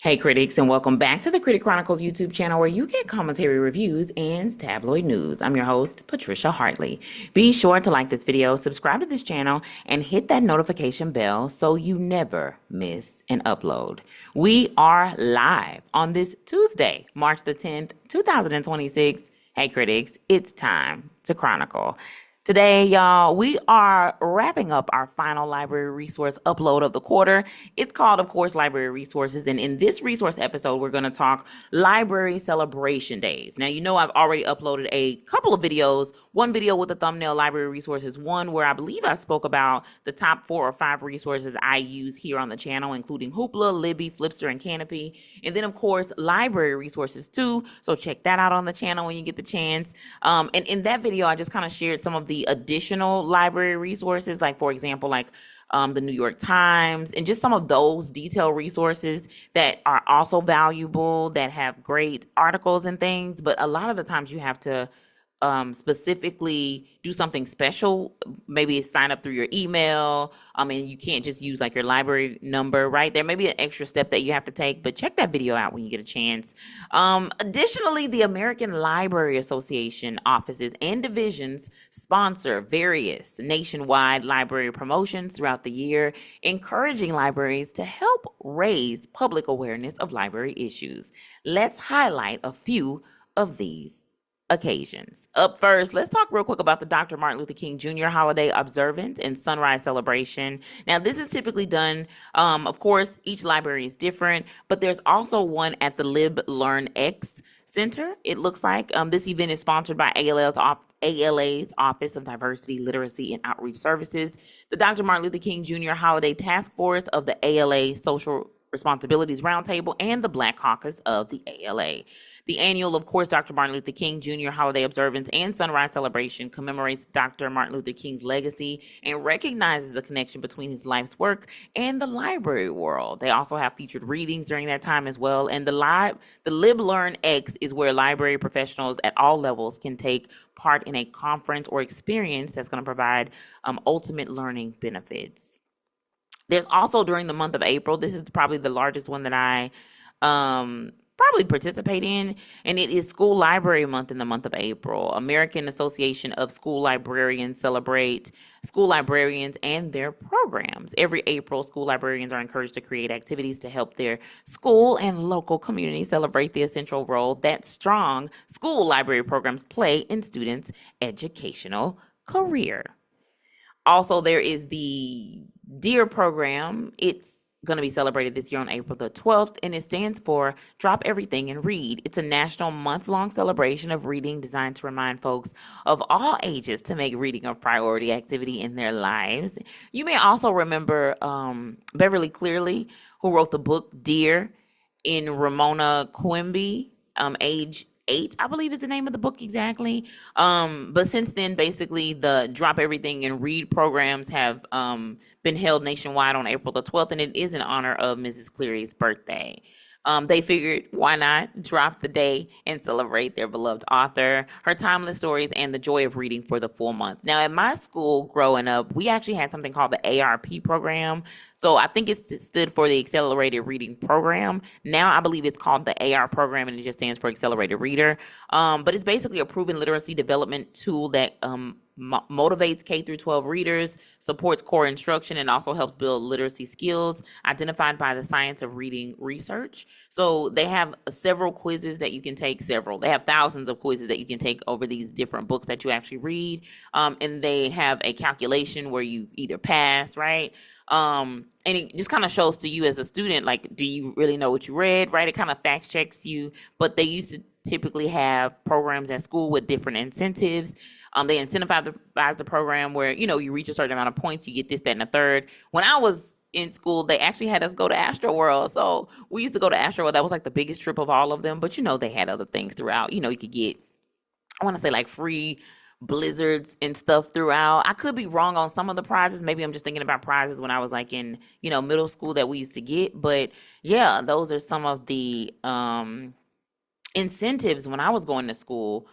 Hey critics, and welcome back to the Critic Chronicles YouTube channel where you get commentary reviews and tabloid news. I'm your host, Patricia Hartley. Be sure to like this video, subscribe to this channel, and hit that notification bell so you never miss an upload. We are live on this Tuesday, March the 10th, 2026. Hey critics, it's time to chronicle. Today, y'all, we are wrapping up our final library resource upload of the quarter. It's called, of course, Library Resources. And in this resource episode, we're going to talk library celebration days. Now, you know, I've already uploaded a couple of videos, one video with the thumbnail library resources, one where I believe I spoke about the top 4 or 5 resources I use here on the channel, including Hoopla, Libby, Flipster, and Canopy. And then, of course, library resources too. So check that out on the channel when you get the chance. And in that video, I just kind of shared some of the additional library resources, like for example, like the New York Times, and just some of those detailed resources that are also valuable, that have great articles and things. But a lot of the times you have to specifically do something special, maybe sign up through your email. And you can't just use like your library number, right? There may be an extra step that you have to take, but check that video out when you get a chance. Additionally, the American Library Association offices and divisions sponsor various nationwide library promotions throughout the year, encouraging libraries to help raise public awareness of library issues. Let's highlight a few of these occasions. Up first, let's talk real quick about the Dr. Martin Luther King Jr. holiday observance and sunrise celebration. Now, this is typically done, of course, each library is different, but there's also one at the LibLearnX Center. It looks like this event is sponsored by ALA's Office of Diversity, Literacy, and Outreach Services, the Dr. Martin Luther King Jr. Holiday Task Force of the ALA Social Responsibilities Roundtable, and the Black Caucus of the ALA. The annual, of course, Dr. Martin Luther King Jr. holiday observance and sunrise celebration commemorates Dr. Martin Luther King's legacy and recognizes the connection between his life's work and the library world. They also have featured readings during that time as well. And the LibLearnX is where library professionals at all levels can take part in a conference or experience that's going to provide ultimate learning benefits. There's also, during the month of April, this is probably the largest one that I probably participate in, and it is School Library Month in the month of April. American Association of School Librarians celebrate school librarians and their programs. Every April, school librarians are encouraged to create activities to help their school and local community celebrate the essential role that strong school library programs play in students' educational career. Also, there is the DEAR program. It's going to be celebrated this year on April the 12th, and it stands for Drop Everything and Read. It's a national month-long celebration of reading designed to remind folks of all ages to make reading a priority activity in their lives. You may also remember Beverly Cleary, who wrote the book Dear, in Ramona Quimby, age 8, I believe is the name of the book exactly. But since then, basically, the Drop Everything and Read programs have been held nationwide on April the 12th, and it is in honor of Mrs. Cleary's birthday. They figured, why not drop the day and celebrate their beloved author, her timeless stories, and the joy of reading for the full month. Now, at my school growing up, we actually had something called the ARP program. So I think it stood for the Accelerated Reading Program. Now I believe it's called the AR program, and it just stands for Accelerated Reader. But it's basically a proven literacy development tool that motivates K through 12 readers, supports core instruction, and also helps build literacy skills identified by the Science of Reading research. So they have several quizzes that you can take, They have thousands of quizzes that you can take over these different books that you actually read. And they have a calculation where you either pass, right? And it just kind of shows to you as a student, like, do you really know what you read, right? It kind of fact checks you, but they used to typically have programs at school with different incentives. They incentivize the program where, you reach a certain amount of points, you get this, that, and a third. When I was in school, they actually had us go to Astroworld. So we used to go to Astroworld. That was like the biggest trip of all of them. But, they had other things throughout. You could get, I want to say, like free blizzards and stuff throughout. I could be wrong on some of the prizes. Maybe I'm just thinking about prizes when I was like in, middle school that we used to get. But yeah, those are some of the incentives when I was going to school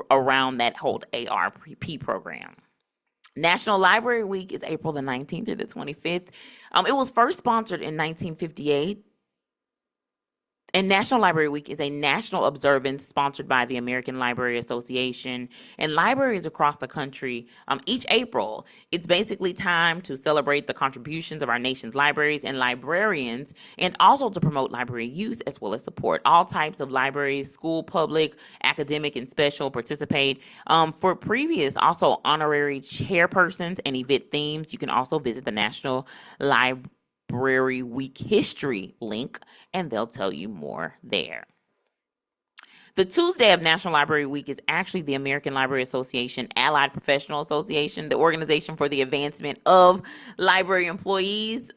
around that whole ARP program. National Library Week is April the 19th through the 25th. It was first sponsored in 1958 And National Library Week is a national observance sponsored by the American Library Association and libraries across the country. Each April, it's basically time to celebrate the contributions of our nation's libraries and librarians, and also to promote library use as well as support. All types of libraries, school, public, academic, and special participate. For previous, also honorary chairpersons and event themes, you can also visit the National Library Week history link, and they'll tell you more there. The Tuesday of National Library Week is actually the American Library Association Allied Professional Association, the organization for the advancement of library employees.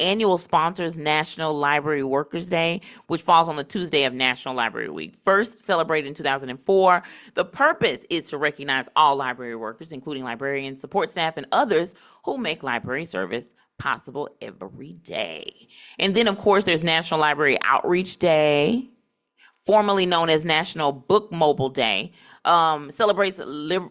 Annual sponsors National Library Workers Day, which falls on the Tuesday of National Library Week. First celebrated in 2004, the purpose is to recognize all library workers, including librarians, support staff, and others who make library service possible every day. And then, of course, there's National Library Outreach Day, formerly known as National Book Mobile Day. Celebrates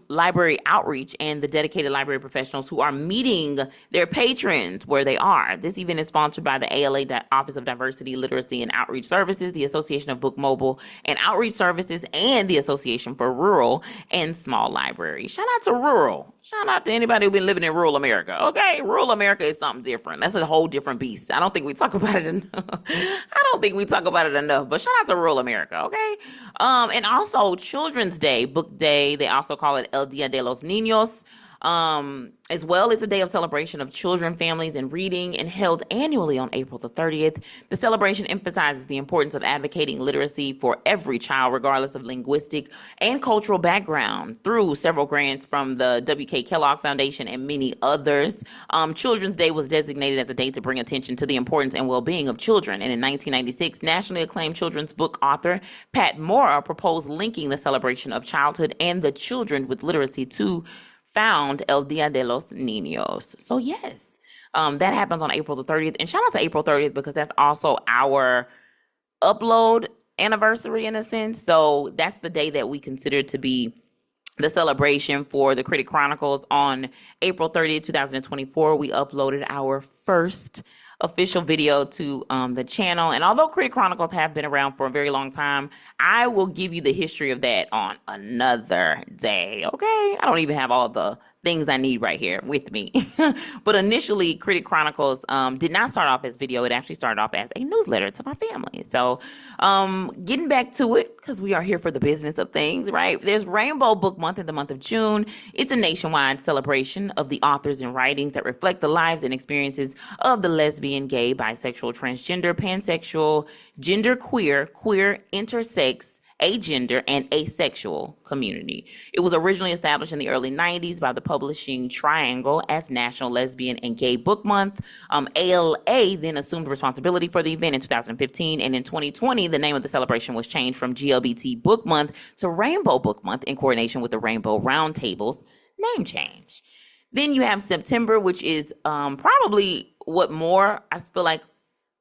library outreach and the dedicated library professionals who are meeting their patrons where they are. This event is sponsored by the ALA Office of Diversity, Literacy, and Outreach Services, the Association of Book Mobile and Outreach Services, and the Association for Rural and Small Libraries. Shout out to rural. Shout out to anybody who's been living in rural America. Okay, rural America is something different. That's a whole different beast. I don't think we talk about it enough. But shout out to rural America, okay? And also Children's Day, Book Day. They also call it El Dia de los Niños. As well, it's a day of celebration of children, families, and reading, and held annually on April the 30th. The celebration emphasizes the importance of advocating literacy for every child, regardless of linguistic and cultural background, through several grants from the W.K. Kellogg Foundation and many others. Children's Day was designated as a day to bring attention to the importance and well-being of children. And in 1996, nationally acclaimed children's book author Pat Mora proposed linking the celebration of childhood and the children with literacy to found El Dia de los Niños. So yes, that happens on April the 30th. And shout out to April 30th because that's also our upload anniversary in a sense. So that's the day that we consider to be the celebration for the Critic Chronicles. On April 30th, 2024, we uploaded our first official video to the channel. And although Critic Chronicles have been around for a very long time, I will give you the history of that on another day, okay? I don't even have all the things I need right here with me. But initially, Critic Chronicles did not start off as video. It actually started off as a newsletter to my family. So getting back to it, because we are here for the business of things, right? There's Rainbow Book Month in the month of June. It's a nationwide celebration of the authors and writings that reflect the lives and experiences of the lesbian, gay, bisexual, transgender, pansexual, genderqueer, queer, intersex, agender, and asexual community. It was originally established in the early 90s by the publishing Triangle as National Lesbian and Gay Book Month. ALA then assumed responsibility for the event in 2015, and in 2020, the name of the celebration was changed from GLBT Book Month to Rainbow Book Month in coordination with the Rainbow Roundtable's name change. Then you have September, which is probably what more I feel like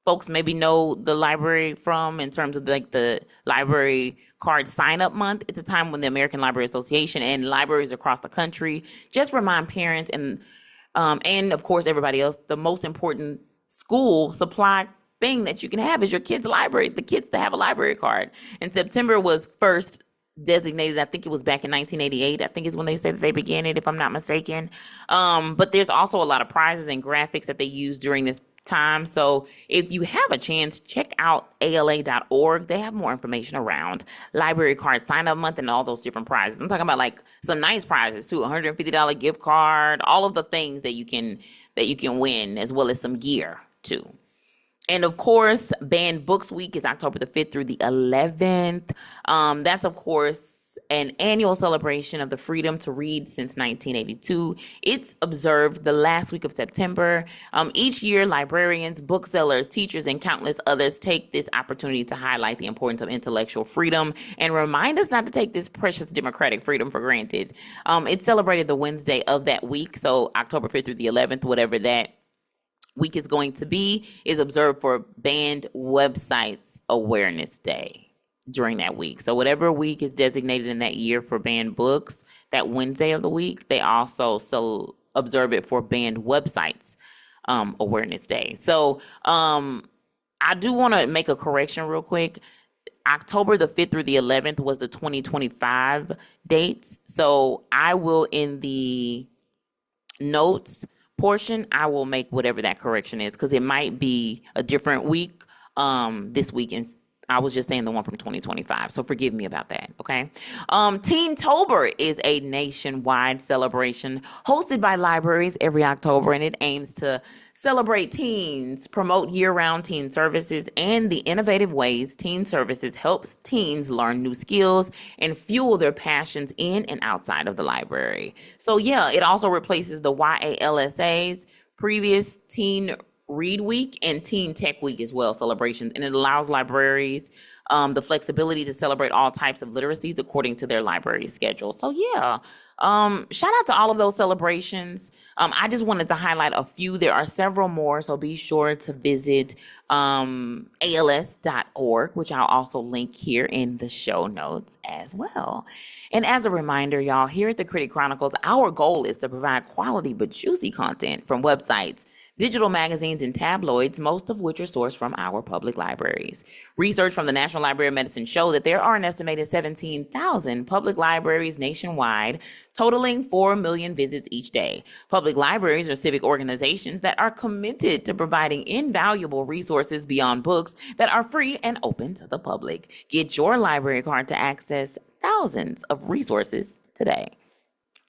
folks maybe know the library from in terms of like the library card sign-up month. It's a time when the American Library Association and libraries across the country just remind parents and of course everybody else, the most important school supply thing that you can have is your kid's library, the kids to have a library card. And September was first designated, I think it was back in 1988, I think is when they said that they began it, if I'm not mistaken. But there's also a lot of prizes and graphics that they use during this time. So if you have a chance, check out ala.org. They have more information around library card sign up month and all those different prizes. I'm talking about like some nice prizes too, $150 gift card, all of the things that you can win, as well as some gear too. And of course, Banned Books Week is October the 5th through the 11th. That's of course an annual celebration of the freedom to read since 1982. It's observed the last week of September. Each year, librarians, booksellers, teachers, and countless others take this opportunity to highlight the importance of intellectual freedom and remind us not to take this precious democratic freedom for granted. It's celebrated the Wednesday of that week, so October 5th through the 11th, whatever that week is going to be, is observed for Banned Websites Awareness Day during that week. So whatever week is designated in that year for banned books, that Wednesday of the week, they also observe it for Banned Websites Awareness Day. So I do want to make a correction real quick. October the 5th through the 11th was the 2025 dates. So I will, in the notes portion, I will make whatever that correction is, because it might be a different week this week. And I was just saying the one from 2025. So forgive me about that. Okay. Teentober is a nationwide celebration hosted by libraries every October, and it aims to celebrate teens, promote year-round teen services, and the innovative ways teen services helps teens learn new skills and fuel their passions in and outside of the library. So yeah, it also replaces the YALSA's previous Teen Read Week and Teen Tech Week as well, celebrations, and it allows libraries the flexibility to celebrate all types of literacies according to their library schedule. So yeah, shout out to all of those celebrations. I just wanted to highlight a few. There are several more, so be sure to visit als.org, which I'll also link here in the show notes as well. And as a reminder, y'all, here at the Critic Chronicles, our goal is to provide quality but juicy content from websites, digital magazines, and tabloids, most of which are sourced from our public libraries. Research from the National Library of Medicine show that there are an estimated 17,000 public libraries nationwide, totaling 4 million visits each day. Public libraries are civic organizations that are committed to providing invaluable resources beyond books that are free and open to the public. Get your library card to access thousands of resources today.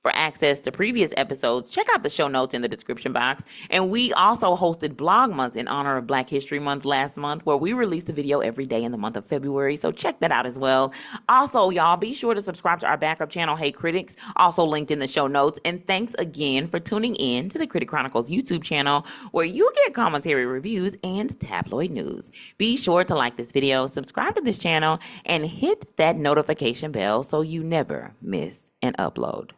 For access to previous episodes, check out the show notes in the description box. And we also hosted Blog Month in honor of Black History Month last month, where we released a video every day in the month of February. So check that out as well. Also, y'all, be sure to subscribe to our backup channel, Hey Critics, also linked in the show notes. And thanks again for tuning in to the Critic Chronicles YouTube channel, where you get commentary, reviews, and tabloid news. Be sure to like this video, subscribe to this channel, and hit that notification bell so you never miss an upload.